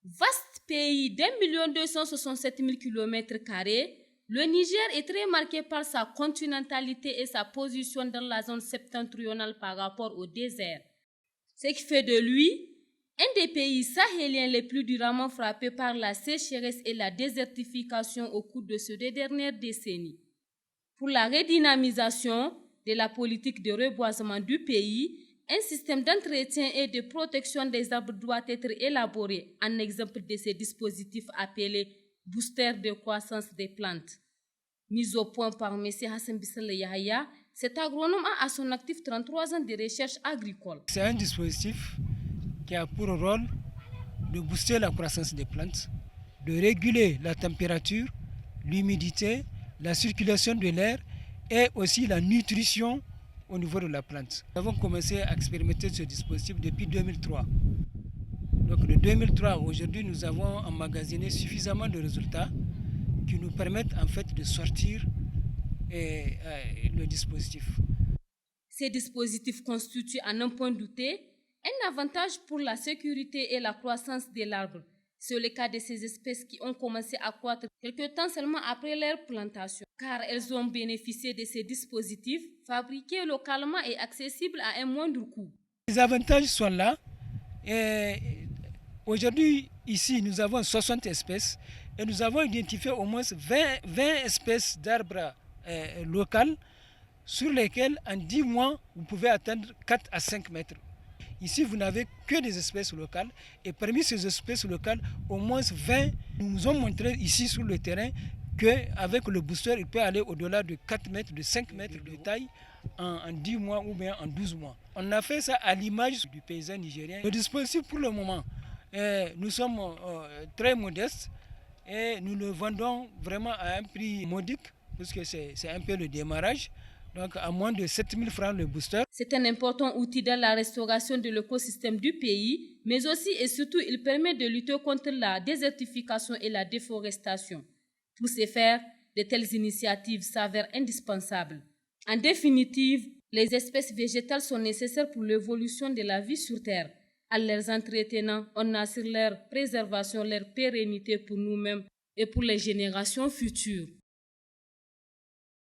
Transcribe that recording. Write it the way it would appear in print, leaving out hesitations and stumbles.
Vaste pays d'1 267 000 km², le Niger est très marqué par sa continentalité et sa position dans la zone septentrionale par rapport au désert. Ce qui fait de lui un des pays sahéliens les plus durement frappés par la sécheresse et la désertification au cours de ces 2 dernières décennies. Pour la redynamisation de la politique de reboisement du pays, un système d'entretien et de protection des arbres doit être élaboré, en exemple de ces dispositifs appelés boosters de croissance des plantes. Mis au point par M. Hassan Bissele Yahya, cet agronome a à son actif 33 ans de recherche agricole. C'est un dispositif qui a pour rôle de booster la croissance des plantes, de réguler la température, l'humidité, la circulation de l'air et aussi la nutrition au niveau de la plante. Nous avons commencé à expérimenter ce dispositif depuis 2003. Donc de 2003 aujourd'hui, nous avons emmagasiné suffisamment de résultats qui nous permettent en fait de sortir le dispositif. Ces dispositifs constituent, à n'en point douter, un avantage pour la sécurité et la croissance de l'arbre. C'est le cas de ces espèces qui ont commencé à croître quelque temps seulement après leur plantation, car elles ont bénéficié de ces dispositifs fabriqués localement et accessibles à un moindre coût. Les avantages sont là. Et aujourd'hui, ici, nous avons 60 espèces et nous avons identifié au moins 20 espèces d'arbres locaux sur lesquels, en 10 mois, vous pouvez atteindre 4 à 5 mètres. Ici, vous n'avez que des espèces locales et parmi ces espèces locales, au moins 20 nous ont montré ici sur le terrain qu'avec le booster, il peut aller au-delà de 4 mètres, de 5 mètres de taille en 10 mois ou bien en 12 mois. On a fait ça à l'image du paysan nigérien. Le dispositif pour le moment, nous sommes très modestes et nous le vendons vraiment à un prix modique puisque c'est un peu le démarrage. Donc à moins de 7 000 francs le booster. C'est un important outil dans la restauration de l'écosystème du pays, mais aussi et surtout il permet de lutter contre la désertification et la déforestation. Pour ce faire, de telles initiatives s'avèrent indispensables. En définitive, les espèces végétales sont nécessaires pour l'évolution de la vie sur Terre. En les entretenant, on assure leur préservation, leur pérennité pour nous-mêmes et pour les générations futures.